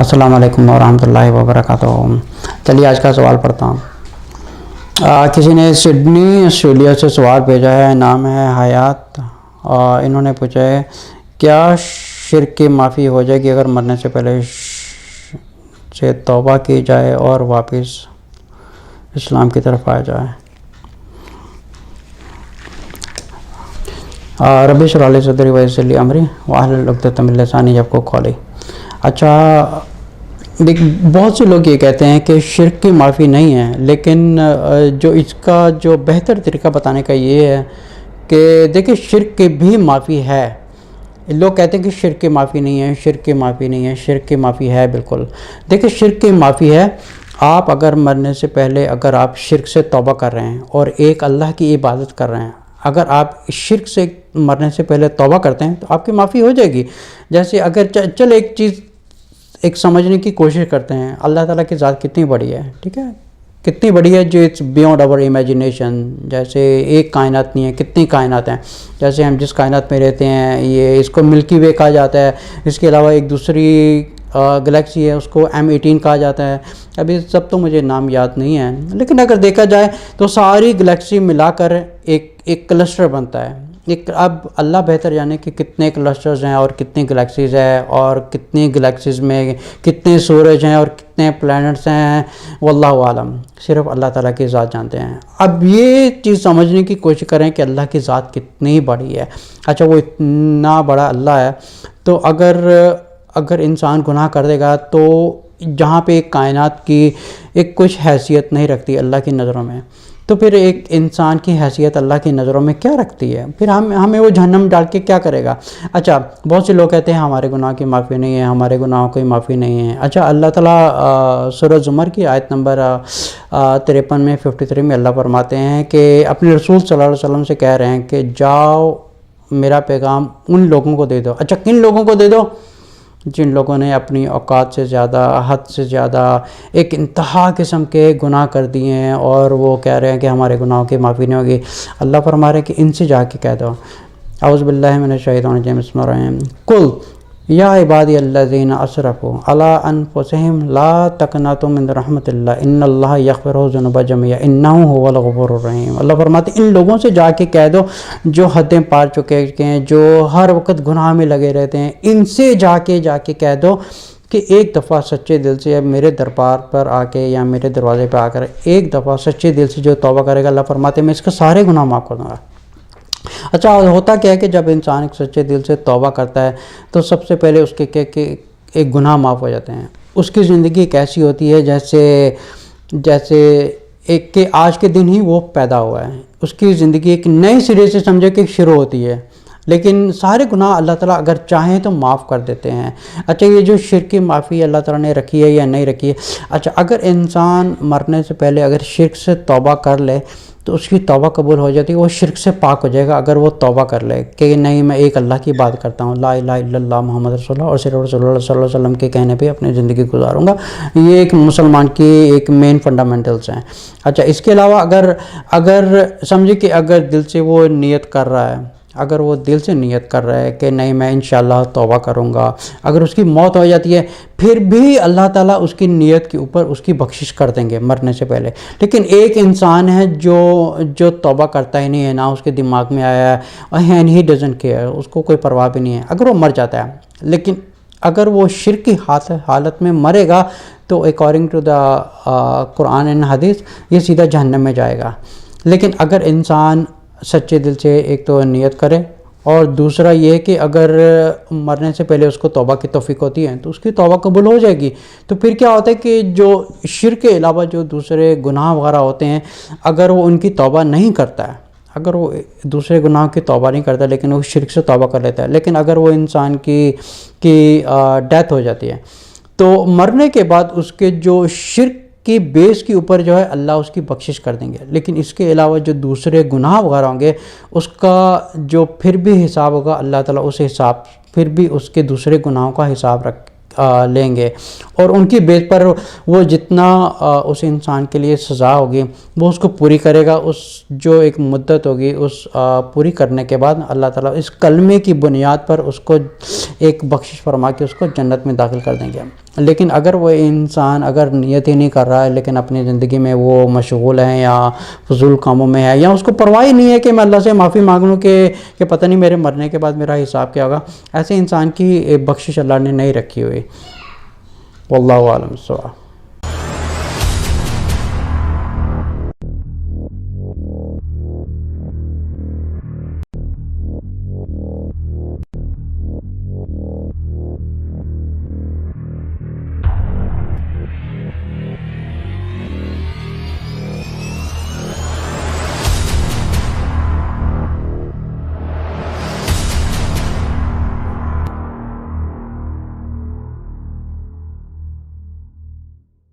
अस्सलाम वालेकुम वरहमतुल्लाहि वबरकातुहू। चलिए आज का सवाल पढ़ता हूँ। किसी ने सिडनी ऑस्ट्रेलिया से सवाल भेजा है, नाम है हयात। इन्होंने पूछा है क्या शिर्क की माफ़ी हो जाएगी अगर मरने से पहले से तौबा की जाए और वापस इस्लाम की तरफ आ जाए। रब्बी इश्रह ली सदरी वयस्सिर ली अमरी वाहलुल उक़दतम मिन लिसानी यफ़क़हू क़ौली। अच्छा, देख बहुत से लोग ये कहते हैं कि शिर्क की माफ़ी नहीं है, लेकिन जो इसका जो बेहतर तरीका बताने का ये है कि देखिए शिर्क की भी माफ़ी है। लोग कहते हैं कि शिर्क की माफ़ी नहीं है, शिर्क की माफ़ी नहीं है, शिर्क की माफ़ी है। बिल्कुल देखिए शिर्क की माफ़ी है। आप अगर मरने से पहले अगर आप शिर्क से तौबा कर रहे हैं और एक अल्लाह की इबादत कर रहे हैं, अगर आप शिर्क से मरने से पहले तौबा करते हैं तो आपकी माफ़ी हो जाएगी। जैसे अगर चल एक चीज़ एक समझने की कोशिश करते हैं, अल्लाह ताला की ज़ात कितनी बड़ी है, ठीक है, कितनी बड़ी है जो इट्स बियॉन्ड आवर इमेजिनेशन। जैसे एक कायनात नहीं है, कितनी कायनात हैं। जैसे हम जिस कायनात में रहते हैं ये इसको मिल्की वे कहा जाता है। इसके अलावा एक दूसरी गैलेक्सी है उसको M18 कहा जाता है। अभी सब तो मुझे नाम याद नहीं है, लेकिन अगर देखा जाए तो सारी गैलेक्सी मिलाकर एक क्लस्टर बनता है। एक अब अल्लाह बेहतर जाने कि कितने क्लस्टर्स हैं और कितनी गैलेक्सीज़ हैं और कितनी गैलेक्सीज़ में कितने सूरज हैं और कितने प्लैनेट्स हैं, वल्लाहु आलम, सिर्फ अल्लाह ताला की ज़ात जानते हैं। अब ये चीज़ समझने की कोशिश करें कि अल्लाह की ज़ात कितनी बड़ी है। अच्छा, वो इतना बड़ा अल्लाह है तो अगर इंसान गुनाह कर देगा तो जहाँ पे एक कायनात की एक कुछ हैसियत नहीं रखती अल्लाह की नज़रों में, तो फिर एक इंसान की हैसियत अल्लाह की नज़रों में क्या रखती है? फिर हमें वो जहन्नम डाल के क्या करेगा? अच्छा, बहुत से लोग कहते हैं हमारे गुनाह की माफ़ी नहीं है, हमारे गुनाहों की माफ़ी नहीं है। अच्छा, अल्लाह ताला सूरह ज़ुमर की आयत नंबर 53 में 53 में अल्लाह फरमाते हैं कि अपने रसूल सल्लल्लाहु अलैहि वसल्लम से कह रहे हैं कि जाओ मेरा पैगाम उन लोगों को दे दो। अच्छा, किन लोगों को दे दो? जिन लोगों ने अपनी औकात से ज़्यादा, हद से ज़्यादा एक इंतहा किस्म के गुनाह कर दिए हैं और वो कह रहे हैं कि हमारे गुनाहों की माफ़ी नहीं होगी। अल्लाह फरमा रहे हैं कि इनसे जाके कह दो, औज़ु बिल्लाहि मिनश शैतानिर रजीम, बिस्मिल्लाहिर्रहमानिर्रहीम, कुल या इबादी अल्लज़ीना असरफ़ू अला अनफुसिहिम ला तक़नतू मिन रहमतिल्लाह इन्नल्लाह यग़फ़िरु ज़ुनूबा जमीआ इन्नहु हुवल गफ़ूरुर रहीम। अल्लाह फरमाते इन लोगों से जाके कह दो जो हदें पार चुके हैं, जो हर वक्त गुनाह में लगे रहते हैं, इनसे जाके कह दो कि एक दफ़ा सच्चे दिल से मेरे दरबार पर आके या मेरे दरवाज़े पर आकर एक दफ़ा सच्चे दिल से जो तौबा करेगा, अल्लाह फरमाते मैं इसके सारे गुनाह माफ़ कर दूँगा। अच्छा, होता क्या है कि जब इंसान एक सच्चे दिल से तौबा करता है तो सबसे पहले उसके के एक गुनाह माफ़ हो जाते हैं। उसकी ज़िंदगी एक ऐसी होती है जैसे एक के आज के दिन ही वो पैदा हुआ है। उसकी ज़िंदगी एक नए सिरे से समझे कि शुरू होती है, लेकिन सारे गुनाह अल्लाह ताला अगर चाहें तो माफ़ कर देते हैं। अच्छा, ये जो शिर्क की माफ़ी अल्लाह ताला ने रखी है या नहीं रखी है? अच्छा, अगर इंसान मरने से पहले अगर शिर्क से तौबा कर ले तो उसकी तौबा कबूल हो जाती है, वो शिर्क से पाक हो जाएगा। अगर वो तौबा कर ले कि नहीं मैं एक अल्लाह की बात करता हूँ, ला इलाहा इल्लल्लाह मुहम्मद रसूलुल्लाह और सिर्फ रसूलुल्लाह सल्लल्लाहु अलैहि वसल्लम के कहने पे अपनी ज़िंदगी गुजारूंगा, ये एक मुसलमान की एक मेन फंडामेंटल्स हैं। अच्छा, इसके अलावा अगर समझे कि अगर दिल से वो नियत कर रहा है, अगर वो दिल से नियत कर रहा है कि नहीं मैं इंशाअल्लाह तौबा करूँगा, अगर उसकी मौत हो जाती है फिर भी अल्लाह ताला उसकी नियत के ऊपर उसकी बख्शिश कर देंगे मरने से पहले। लेकिन एक इंसान है जो तौबा करता ही नहीं है, ना उसके दिमाग में आया है एंड ही डजंट केयर, उसको कोई परवाह भी नहीं है, अगर वो मर जाता है, लेकिन अगर वो शिर्क की हालत में मरेगा तो अकॉर्डिंग टू द कुरान एंड हदीस ये सीधा जहन्नम में जाएगा। लेकिन अगर इंसान सच्चे दिल से एक तो नियत करे और दूसरा ये कि अगर मरने से पहले उसको तौबा की तौफीक होती है तो उसकी तौबा कबूल हो जाएगी। तो फिर क्या होता है कि जो शिर्क के अलावा जो दूसरे गुनाह वगैरह होते हैं, अगर वो उनकी तौबा नहीं करता है, अगर वो दूसरे गुनाह की तौबा नहीं करता लेकिन वो शिर्क से तौबा कर लेता है, लेकिन अगर वो इंसान की डेथ हो जाती है तो मरने के बाद उसके जो शिर्क कि बेस के ऊपर जो है अल्लाह उसकी बख्शिश कर देंगे। लेकिन इसके अलावा जो दूसरे गुनाह वगैरह होंगे उसका जो फिर भी हिसाब होगा, अल्लाह ताला उस हिसाब फिर भी उसके दूसरे गुनाहों का हिसाब लेंगे اور ان کی بیس پر وہ جتنا اس انسان کے لیے سزا ہوگی وہ اس کو پوری کرے گا. اس جو ایک مدت ہوگی اس پوری کرنے کے بعد اللہ تعالیٰ اس کلمے کی بنیاد پر اس کو ایک بخشش فرما کے اس کو جنت میں داخل کر دیں گے. لیکن اگر وہ انسان اگر نیت ہی نہیں کر رہا ہے لیکن اپنی زندگی میں وہ مشغول ہے یا فضول کاموں میں ہے یا اس کو پرواہ ہی نہیں ہے کہ میں اللہ سے معافی مانگ لوں کہ پتہ نہیں میرے مرنے کے بعد میرا حساب کیا ہوگا, ایسے انسان کی بخشش اللہ نے نہیں رکھی ہوئی. واللہ اعلم بالصواب.